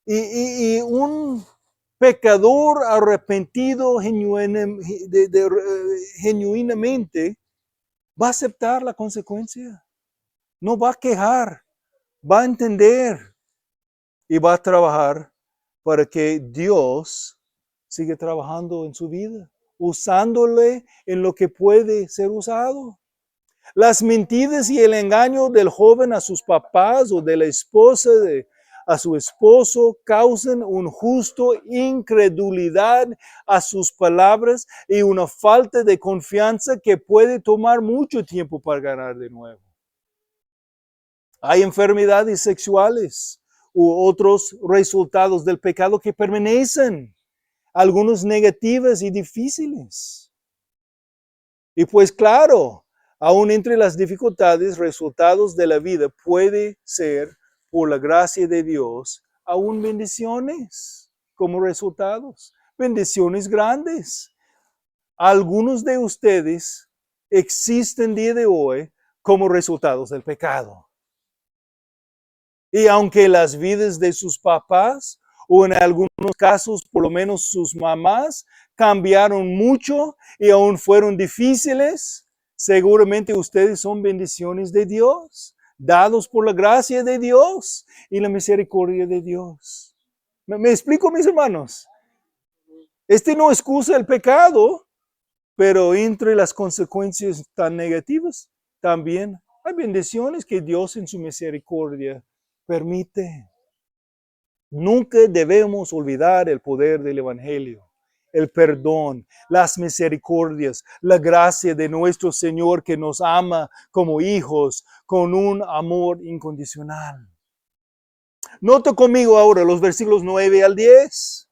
Y un pecador arrepentido genuinamente va a aceptar la consecuencia. No va a quejar, va a entender y va a trabajar para que Dios siga trabajando en su vida, usándole en lo que puede ser usado. Las mentiras y el engaño del joven a sus papás o de la esposa a su esposo causan un justo incredulidad a sus palabras y una falta de confianza que puede tomar mucho tiempo para ganar de nuevo. Hay enfermedades sexuales u otros resultados del pecado que permanecen, algunos negativas y difíciles. Y pues claro, aún entre las dificultades, resultados de la vida puede ser, por la gracia de Dios, aún bendiciones como resultados, bendiciones grandes. Algunos de ustedes existen día de hoy como resultados del pecado. Y aunque las vidas de sus papás, o en algunos casos por lo menos sus mamás, cambiaron mucho y aún fueron difíciles, seguramente ustedes son bendiciones de Dios, dados por la gracia de Dios y la misericordia de Dios. ¿Me explico, mis hermanos? No excusa el pecado, pero entre las consecuencias tan negativas, también hay bendiciones que Dios en su misericordia permite. Nunca debemos olvidar el poder del Evangelio, el perdón, las misericordias, la gracia de nuestro Señor que nos ama como hijos con un amor incondicional. Nota conmigo ahora los versículos 9 al 10.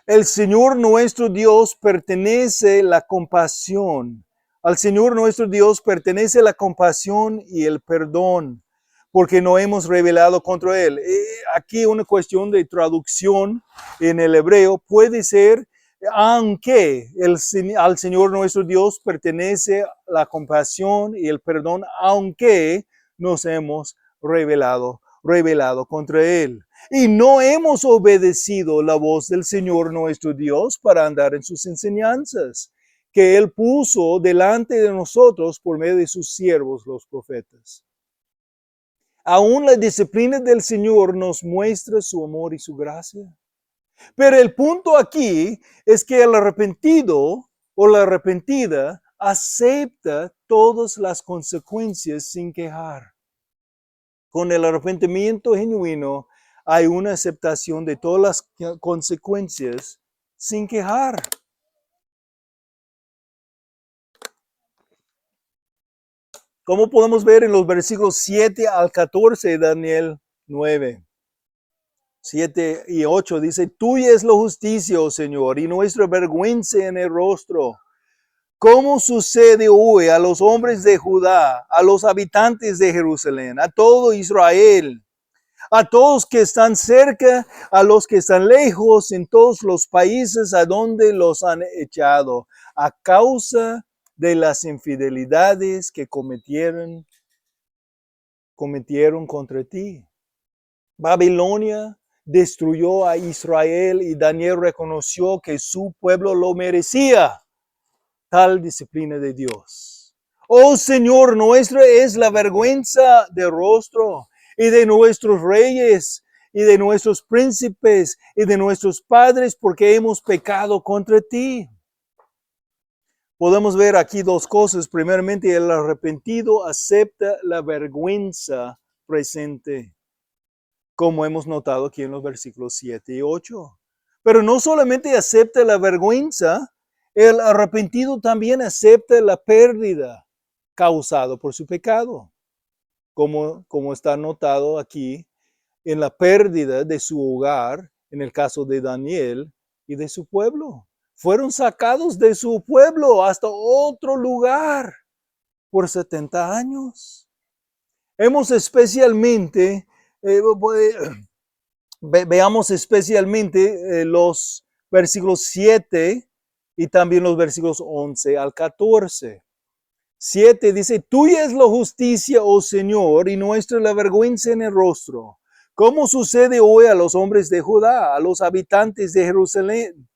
El Señor nuestro Dios pertenece la compasión. Al Señor nuestro Dios pertenece la compasión y el perdón, porque no hemos rebelado contra Él. Aquí una cuestión de traducción en el hebreo puede ser, aunque al Señor nuestro Dios pertenece la compasión y el perdón, aunque nos hemos rebelado contra Él. Y no hemos obedecido la voz del Señor nuestro Dios para andar en sus enseñanzas. que Él puso delante de nosotros por medio de sus siervos, los profetas. Aún la disciplina del Señor nos muestra su amor y su gracia. Pero el punto aquí es que el arrepentido o la arrepentida acepta todas las consecuencias sin quejar. Con el arrepentimiento genuino hay una aceptación de todas las consecuencias sin quejar. Como podemos ver en los versículos 7 al 14 de Daniel 9. 7 y 8 dice, tuya es la justicia, oh Señor, y nuestra vergüenza en el rostro. ¿Cómo sucede hoy a los hombres de Judá, a los habitantes de Jerusalén, a todo Israel, a todos que están cerca, a los que están lejos, en todos los países a donde los han echado, a causa de las infidelidades que cometieron contra ti? Babilonia destruyó a Israel y Daniel reconoció que su pueblo lo merecía. Tal disciplina de Dios. Oh Señor, nuestra es la vergüenza de rostro y de nuestros reyes y de nuestros príncipes y de nuestros padres porque hemos pecado contra ti. Podemos ver aquí dos cosas. Primeramente, el arrepentido acepta la vergüenza presente, como hemos notado aquí en los versículos 7 y 8. Pero no solamente acepta la vergüenza, el arrepentido también acepta la pérdida causada por su pecado, como está notado aquí en la pérdida de su hogar, en el caso de Daniel y de su pueblo. Fueron sacados de su pueblo hasta otro lugar por 70 años. Hemos especialmente, veamos especialmente los versículos 7 y también los versículos 11 al 14. 7 dice, tuya es la justicia, oh Señor, y nuestra la vergüenza en el rostro. ¿Cómo sucede hoy a los hombres de Judá, a los habitantes de Jerusalén,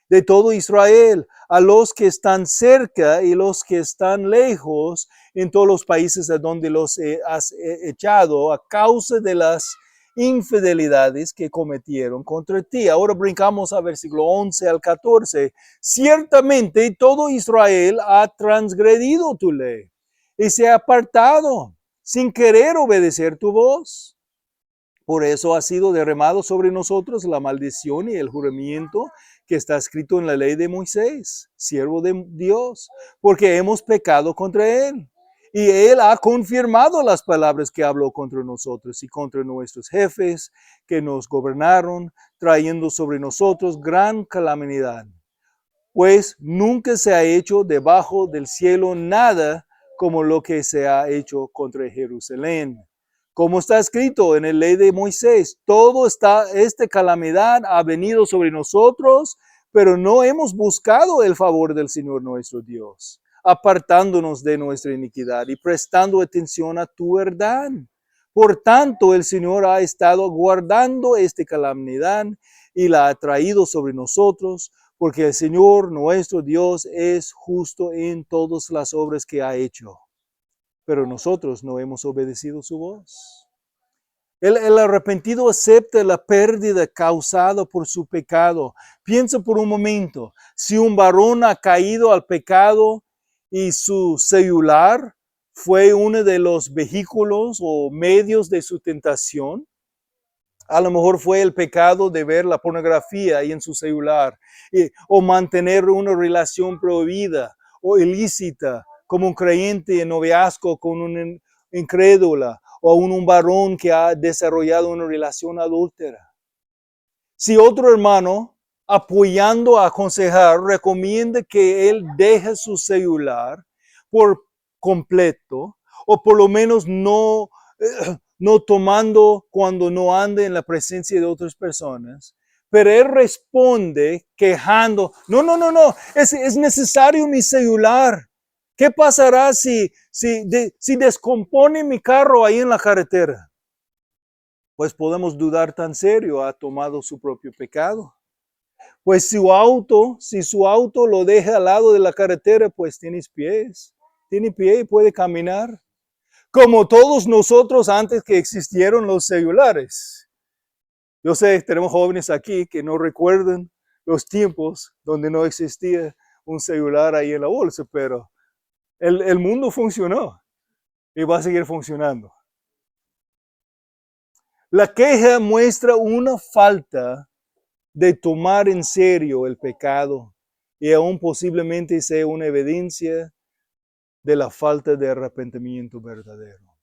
de todo Israel, a los que están cerca y los que están lejos en todos los países a donde los has echado a causa de las infidelidades que cometieron contra ti? Ahora brincamos a versículo 11 al 14. Ciertamente todo Israel ha transgredido tu ley y se ha apartado sin querer obedecer tu voz. Por eso ha sido derramado sobre nosotros la maldición y el juramento que está escrito en la ley de Moisés, siervo de Dios, porque hemos pecado contra él. Y él ha confirmado las palabras que habló contra nosotros y contra nuestros jefes que nos gobernaron, trayendo sobre nosotros gran calamidad. Pues nunca se ha hecho debajo del cielo nada como lo que se ha hecho contra Jerusalén. Como está escrito en la ley de Moisés, esta calamidad ha venido sobre nosotros, pero no hemos buscado el favor del Señor nuestro Dios, apartándonos de nuestra iniquidad y prestando atención a tu verdad. Por tanto, el Señor ha estado guardando esta calamidad y la ha traído sobre nosotros, porque el Señor nuestro Dios es justo en todas las obras que ha hecho. Pero nosotros no hemos obedecido su voz. El arrepentido acepta la pérdida causada por su pecado. Piensa por un momento, si un varón ha caído al pecado y su celular fue uno de los vehículos o medios de su tentación, a lo mejor fue el pecado de ver la pornografía ahí en su celular, o mantener una relación prohibida o ilícita, como un creyente en noviazgo con una incrédula, o un varón que ha desarrollado una relación adúltera. Si otro hermano, apoyando a aconsejar, recomienda que él deje su celular por completo, o por lo menos no tomando cuando no ande en la presencia de otras personas, pero él responde quejando, no, es necesario mi celular. ¿Qué pasará si descompone mi carro ahí en la carretera? Pues podemos dudar tan serio, ha tomado su propio pecado. Pues si su auto lo deja al lado de la carretera, pues tiene pies. Tiene pie y puede caminar. Como todos nosotros antes que existieron los celulares. Yo sé, tenemos jóvenes aquí que no recuerdan los tiempos donde no existía un celular ahí en la bolsa, pero el mundo funcionó y va a seguir funcionando. La queja muestra una falta de tomar en serio el pecado y aún posiblemente sea una evidencia de la falta de arrepentimiento verdadero.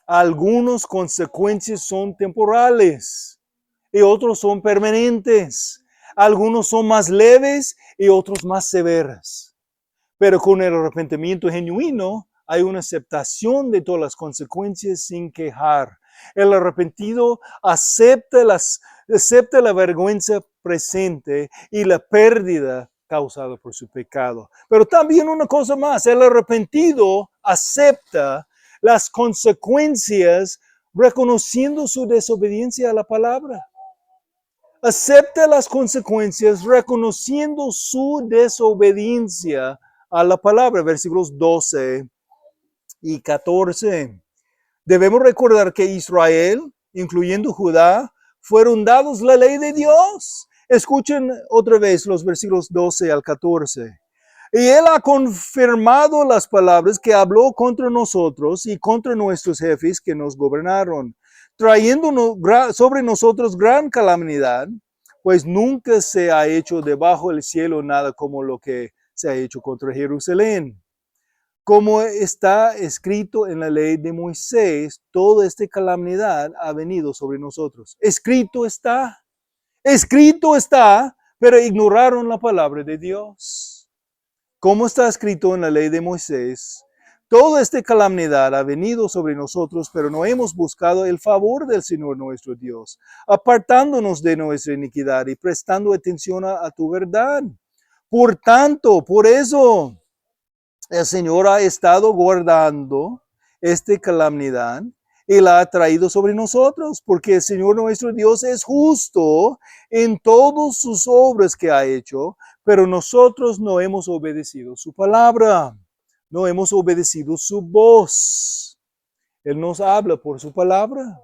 Algunas consecuencias son temporales y otros son permanentes. Algunos son más leves y otros más severas. Pero con el arrepentimiento genuino hay una aceptación de todas las consecuencias sin quejar. El arrepentido acepta la vergüenza presente y la pérdida causada por su pecado. Pero también una cosa más, el arrepentido acepta las consecuencias reconociendo su desobediencia a la palabra. Acepta las consecuencias reconociendo su desobediencia a la palabra. Versículos 12 y 14. Debemos recordar que Israel, incluyendo Judá, fueron dados la ley de Dios. Escuchen otra vez los versículos 12 al 14. Y él ha confirmado las palabras que habló contra nosotros y contra nuestros jefes que nos gobernaron, trayendo sobre nosotros gran calamidad, pues nunca se ha hecho debajo del cielo nada como lo que se ha hecho contra Jerusalén. Como está escrito en la ley de Moisés, toda esta calamidad ha venido sobre nosotros. Escrito está, pero ignoraron la palabra de Dios. Como está escrito en la ley de Moisés, toda esta calamidad ha venido sobre nosotros, pero no hemos buscado el favor del Señor nuestro Dios, apartándonos de nuestra iniquidad y prestando atención a tu verdad. Por tanto, por eso, el Señor ha estado guardando esta calamidad y la ha traído sobre nosotros, porque el Señor nuestro Dios es justo en todas sus obras que ha hecho, pero nosotros no hemos obedecido su palabra, no hemos obedecido su voz. Él nos habla por su palabra.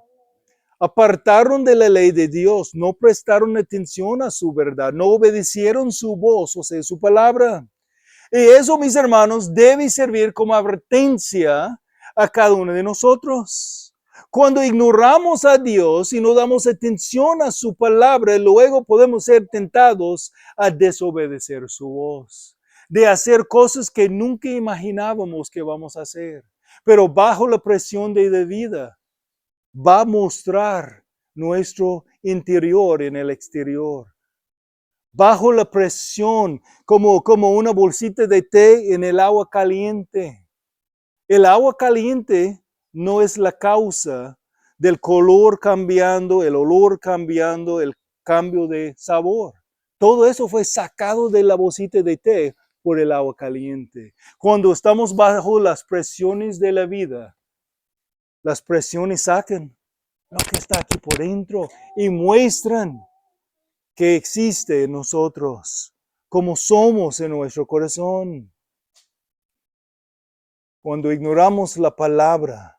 Apartaron de la ley de Dios, no prestaron atención a su verdad, no obedecieron su voz, o sea, su palabra. Y eso, mis hermanos, debe servir como advertencia a cada uno de nosotros. Cuando ignoramos a Dios y no damos atención a su palabra, luego podemos ser tentados a desobedecer su voz, de hacer cosas que nunca imaginábamos que vamos a hacer. Pero bajo la presión de la vida, va a mostrar nuestro interior en el exterior. Bajo la presión, como una bolsita de té en el agua caliente. El agua caliente no es la causa del color cambiando, el olor cambiando, el cambio de sabor. Todo eso fue sacado de la bolsita de té por el agua caliente. Cuando estamos bajo las presiones de la vida, las presiones sacan lo que está aquí por dentro y muestran que existe en nosotros, como somos en nuestro corazón. Cuando ignoramos la palabra,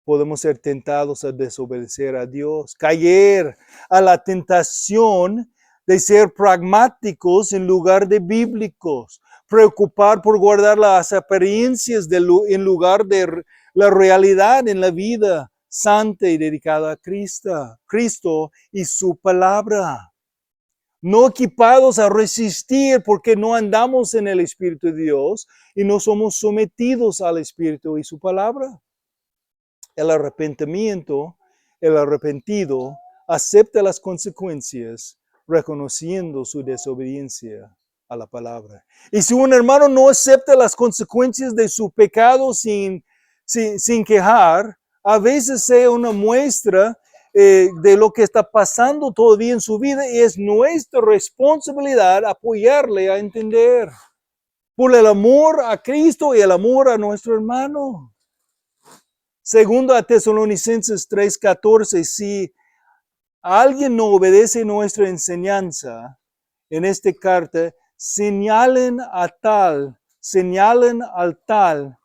podemos ser tentados a desobedecer a Dios, caer a la tentación de ser pragmáticos en lugar de bíblicos, preocupar por guardar las apariencias en lugar de la realidad en la vida santa y dedicada a Cristo y su palabra. No equipados a resistir porque no andamos en el Espíritu de Dios y no somos sometidos al Espíritu y su palabra. El arrepentimiento, el arrepentido, acepta las consecuencias reconociendo su desobediencia a la palabra. Y si un hermano no acepta las consecuencias de su pecado sin quejar, a veces sea una muestra de lo que está pasando todavía en su vida y es nuestra responsabilidad apoyarle a entender por el amor a Cristo y el amor a nuestro hermano. Segundo a Tesalonicenses 3:14, si alguien no obedece nuestra enseñanza, en esta carta, señalen al tal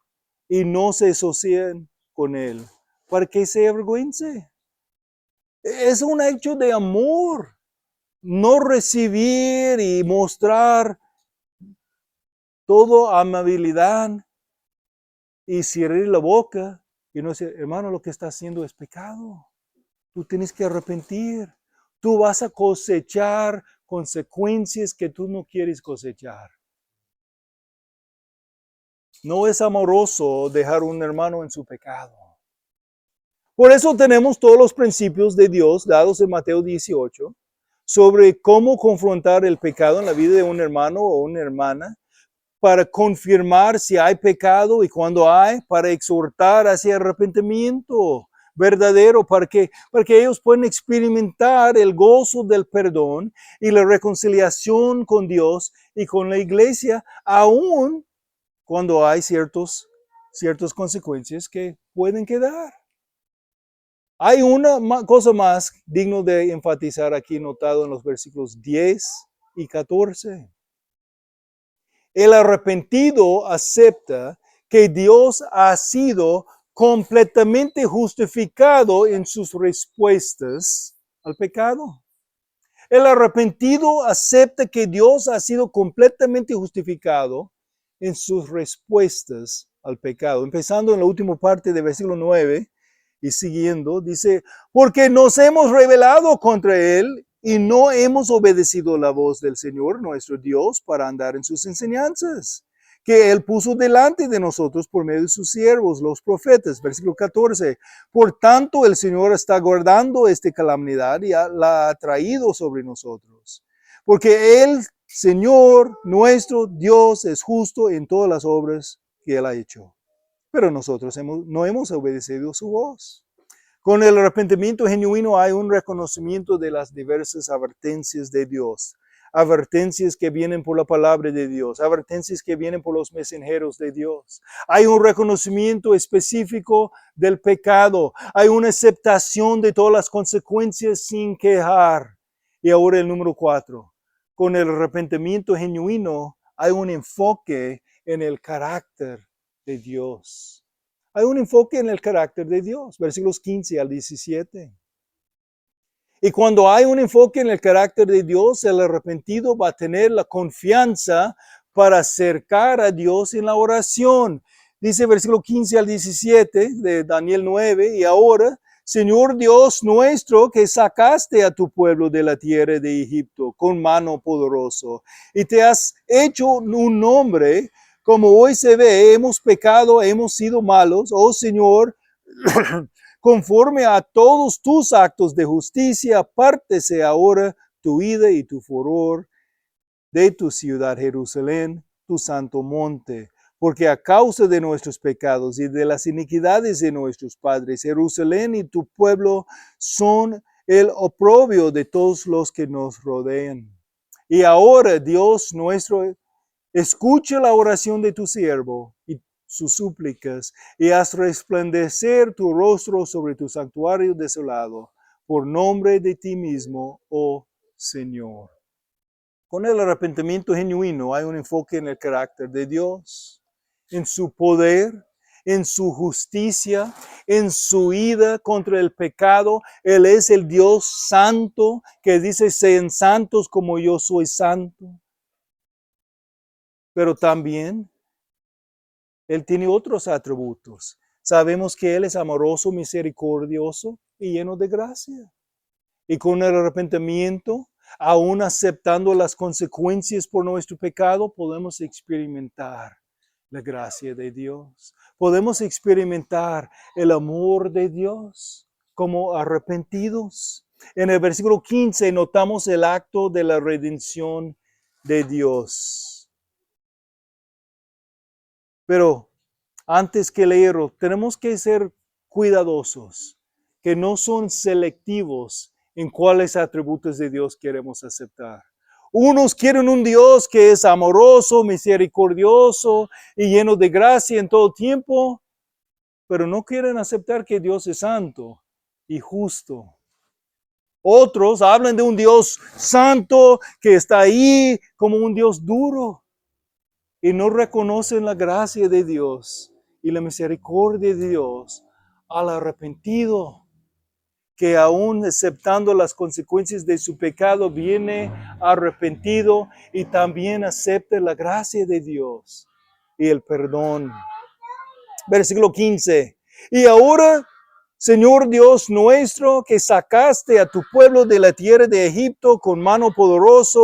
y no se asocian con él, para que se avergüence. Es un hecho de amor, no recibir y mostrar todo amabilidad y cerrar la boca y no decir, hermano, lo que está haciendo es pecado. Tú tienes que arrepentir. Tú vas a cosechar consecuencias que tú no quieres cosechar. No es amoroso dejar un hermano en su pecado. Por eso tenemos todos los principios de Dios dados en Mateo 18 sobre cómo confrontar el pecado en la vida de un hermano o una hermana, para confirmar si hay pecado y cuando hay, para exhortar hacia arrepentimiento verdadero, para que ellos puedan experimentar el gozo del perdón y la reconciliación con Dios y con la iglesia, aun cuando hay ciertas consecuencias que pueden quedar. Hay una cosa más digno de enfatizar aquí, notado en los versículos 10 y 14. El arrepentido acepta que Dios ha sido completamente justificado en sus respuestas al pecado. El arrepentido acepta que Dios ha sido completamente justificado en sus respuestas al pecado. Empezando en la última parte del versículo 9 y siguiendo, dice, porque nos hemos rebelado contra Él y no hemos obedecido la voz del Señor nuestro Dios para andar en sus enseñanzas, que Él puso delante de nosotros por medio de sus siervos, los profetas. Versículo 14. Por tanto, el Señor está guardando esta calamidad y la ha traído sobre nosotros. Porque el Señor, nuestro Dios, es justo en todas las obras que Él ha hecho. Pero nosotros no hemos obedecido su voz. Con el arrepentimiento genuino hay un reconocimiento de las diversas advertencias de Dios. Advertencias que vienen por la palabra de Dios, advertencias que vienen por los mensajeros de Dios. Hay un reconocimiento específico del pecado. Hay una aceptación de todas las consecuencias sin quejar. Y ahora el número 4. Con el arrepentimiento genuino hay un enfoque en el carácter de Dios. Hay un enfoque en el carácter de Dios, versículos 15 al 17. Y cuando hay un enfoque en el carácter de Dios, el arrepentido va a tener la confianza para acercar a Dios en la oración. Dice versículo 15 al 17 de Daniel 9, y ahora, Señor Dios nuestro, que sacaste a tu pueblo de la tierra de Egipto con mano poderosa, y te has hecho un nombre. Como hoy se ve, hemos pecado, hemos sido malos. Oh Señor, conforme a todos tus actos de justicia, apártese ahora tu ira y tu furor de tu ciudad Jerusalén, tu santo monte. Porque a causa de nuestros pecados y de las iniquidades de nuestros padres, Jerusalén y tu pueblo son el oprobio de todos los que nos rodean. Y ahora, Dios nuestro, escucha la oración de tu siervo y sus súplicas, y haz resplandecer tu rostro sobre tu santuario desolado, por nombre de ti mismo, oh Señor. Con el arrepentimiento genuino hay un enfoque en el carácter de Dios, en su poder, en su justicia, en su ira contra el pecado. Él es el Dios santo que dice, sean santos como yo soy santo. Pero también Él tiene otros atributos. Sabemos que Él es amoroso, misericordioso y lleno de gracia. Y con el arrepentimiento, aún aceptando las consecuencias por nuestro pecado, podemos experimentar la gracia de Dios. Podemos experimentar el amor de Dios como arrepentidos. En el versículo 15 notamos el acto de la redención de Dios. Pero antes que leerlo, tenemos que ser cuidadosos, que no son selectivos en cuáles atributos de Dios queremos aceptar. Unos quieren un Dios que es amoroso, misericordioso y lleno de gracia en todo tiempo, pero no quieren aceptar que Dios es santo y justo. Otros hablan de un Dios santo que está ahí como un Dios duro y no reconocen la gracia de Dios y la misericordia de Dios al arrepentido, que aún aceptando las consecuencias de su pecado viene arrepentido y también acepta la gracia de Dios y el perdón. Versículo 15. Y ahora, Señor Dios nuestro, que sacaste a tu pueblo de la tierra de Egipto con mano poderosa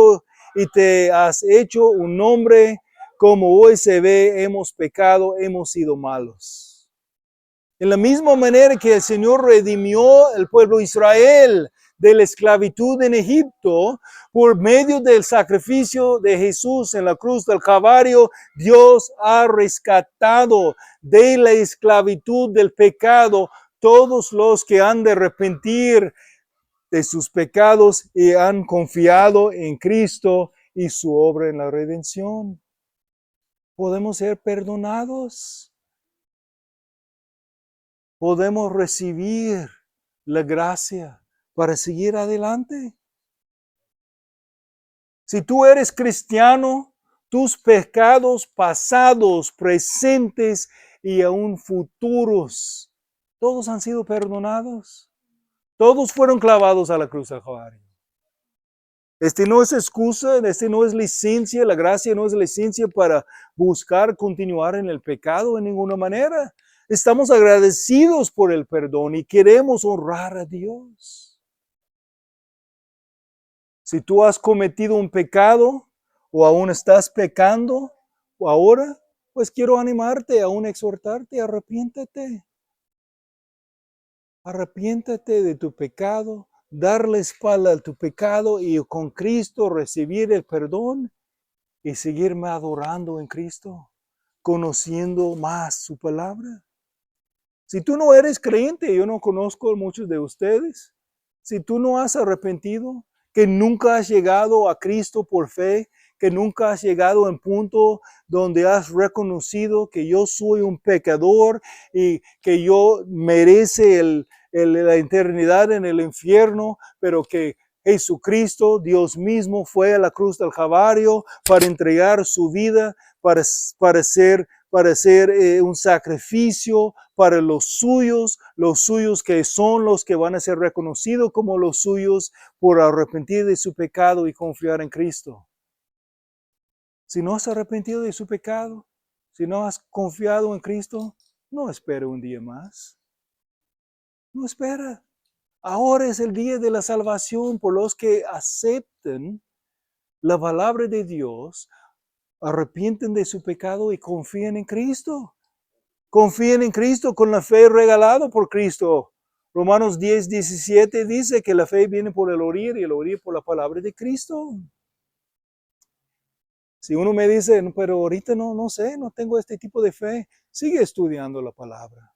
y te has hecho un nombre, como hoy se ve, hemos pecado, hemos sido malos. En la misma manera que el Señor redimió al pueblo de Israel de la esclavitud en Egipto, por medio del sacrificio de Jesús en la cruz del Calvario, Dios ha rescatado de la esclavitud del pecado todos los que han de arrepentir de sus pecados y han confiado en Cristo y su obra en la redención. Podemos ser perdonados. Podemos recibir la gracia para seguir adelante. Si tú eres cristiano, tus pecados pasados, presentes y aún futuros, todos han sido perdonados. Todos fueron clavados a la cruz del Calvario. Este no es excusa, este no es licencia, la gracia no es licencia para buscar continuar en el pecado en ninguna manera. Estamos agradecidos por el perdón y queremos honrar a Dios. Si tú has cometido un pecado o aún estás pecando ahora, pues quiero animarte, aún exhortarte, arrepiéntete. Arrepiéntete de tu pecado, darle espalda a tu pecado y con Cristo recibir el perdón y seguirme adorando en Cristo, conociendo más su palabra. Si tú no eres creyente, yo no conozco a muchos de ustedes, si tú no has arrepentido, que nunca has llegado a Cristo por fe, que nunca has llegado a un punto donde has reconocido que yo soy un pecador y que yo merece la eternidad en el infierno, pero que Jesucristo, Dios mismo, fue a la cruz del Calvario para entregar su vida, para ser un sacrificio para los suyos que son los que van a ser reconocidos como los suyos por arrepentir de su pecado y confiar en Cristo. Si no has arrepentido de su pecado, si no has confiado en Cristo, no espera un día más. No espera. Ahora es el día de la salvación por los que acepten la palabra de Dios, arrepienten de su pecado y confían en Cristo. Confíen en Cristo con la fe regalada por Cristo. Romanos 10:17 dice que la fe viene por el oír y el oír por la palabra de Cristo. Si uno me dice, pero ahorita no sé, no tengo este tipo de fe, sigue estudiando la palabra.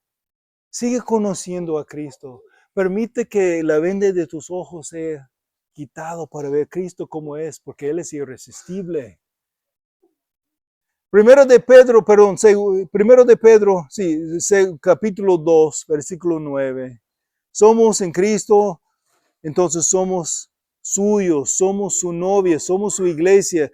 Sigue conociendo a Cristo. Permite que la venda de tus ojos sea quitado para ver Cristo como es, porque Él es irresistible. Primero de Pedro, capítulo 2, versículo 9. Somos en Cristo, entonces somos suyos, somos su novia, somos su iglesia.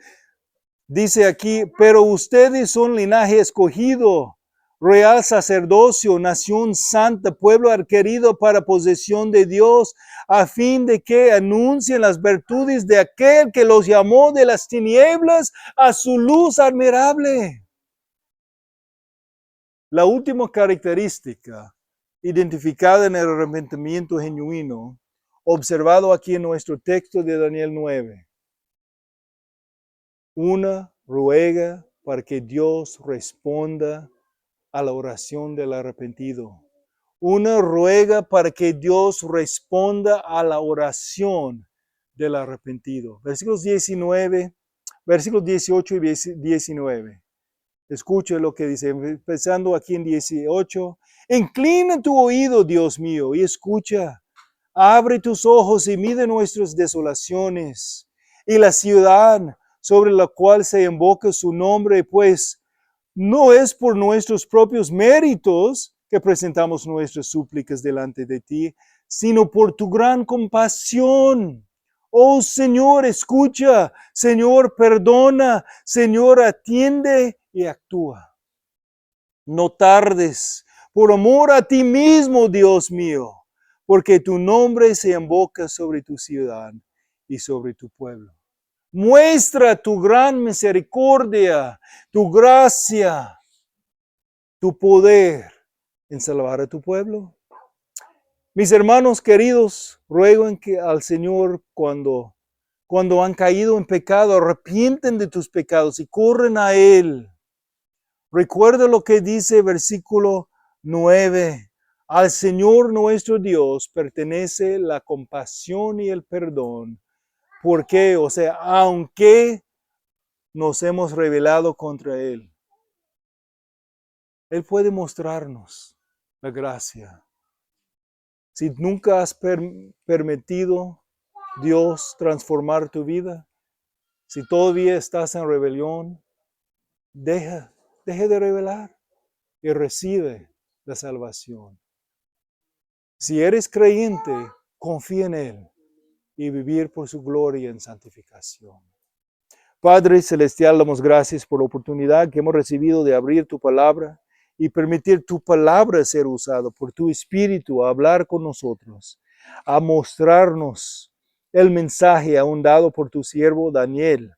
Dice aquí, pero ustedes son linaje escogido, real sacerdocio, nación santa, pueblo adquirido para posesión de Dios, a fin de que anuncien las virtudes de aquel que los llamó de las tinieblas a su luz admirable. La última característica identificada en el arrepentimiento genuino, observado aquí en nuestro texto de Daniel 9. Una ruega para que Dios responda a la oración del arrepentido. Una ruega para que Dios responda a la oración del arrepentido. Versículos 18 y 19. Escuche lo que dice, empezando aquí en 18. Inclina tu oído, Dios mío, y escucha. Abre tus ojos y mide nuestras desolaciones y la ciudad sobre la cual se invoca su nombre, pues no es por nuestros propios méritos que presentamos nuestras súplicas delante de ti, sino por tu gran compasión. Oh Señor, escucha, Señor, perdona, Señor, atiende y actúa. No tardes, por amor a ti mismo, Dios mío, porque tu nombre se invoca sobre tu ciudad y sobre tu pueblo. Muestra tu gran misericordia, tu gracia, tu poder en salvar a tu pueblo. Mis hermanos queridos, ruego en que al Señor cuando han caído en pecado, arrepienten de tus pecados y corren a Él. Recuerda lo que dice versículo 9. Al Señor nuestro Dios pertenece la compasión y el perdón. ¿Por qué? O sea, aunque nos hemos rebelado contra Él, Él puede mostrarnos la gracia. Si nunca has permitido Dios transformar tu vida, si todavía estás en rebelión, deje de rebelar y recibe la salvación. Si eres creyente, confía en Él y vivir por su gloria en santificación. Padre Celestial, damos gracias por la oportunidad que hemos recibido de abrir tu palabra y permitir tu palabra ser usada por tu Espíritu a hablar con nosotros, a mostrarnos el mensaje aún dado por tu siervo Daniel,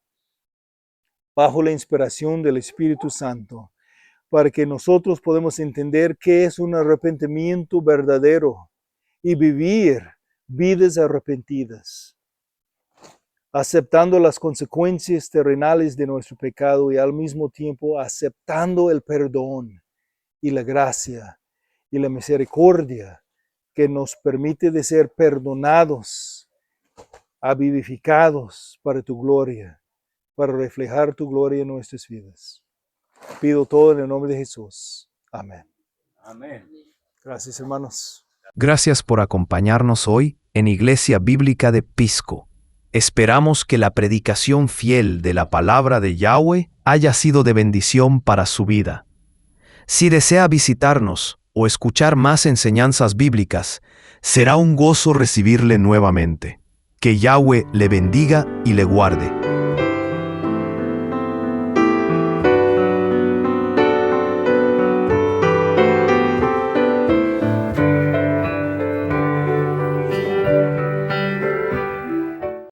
bajo la inspiración del Espíritu Santo, para que nosotros podamos entender qué es un arrepentimiento verdadero y vivir vidas arrepentidas, aceptando las consecuencias terrenales de nuestro pecado y al mismo tiempo aceptando el perdón y la gracia y la misericordia que nos permite de ser perdonados, vivificados para tu gloria, para reflejar tu gloria en nuestras vidas. Pido todo en el nombre de Jesús. Amén. Amén. Gracias, hermanos. Gracias por acompañarnos hoy en Iglesia Bíblica de Pisco. Esperamos que la predicación fiel de la palabra de Yahweh haya sido de bendición para su vida. Si desea visitarnos o escuchar más enseñanzas bíblicas, será un gozo recibirle nuevamente. Que Yahweh le bendiga y le guarde.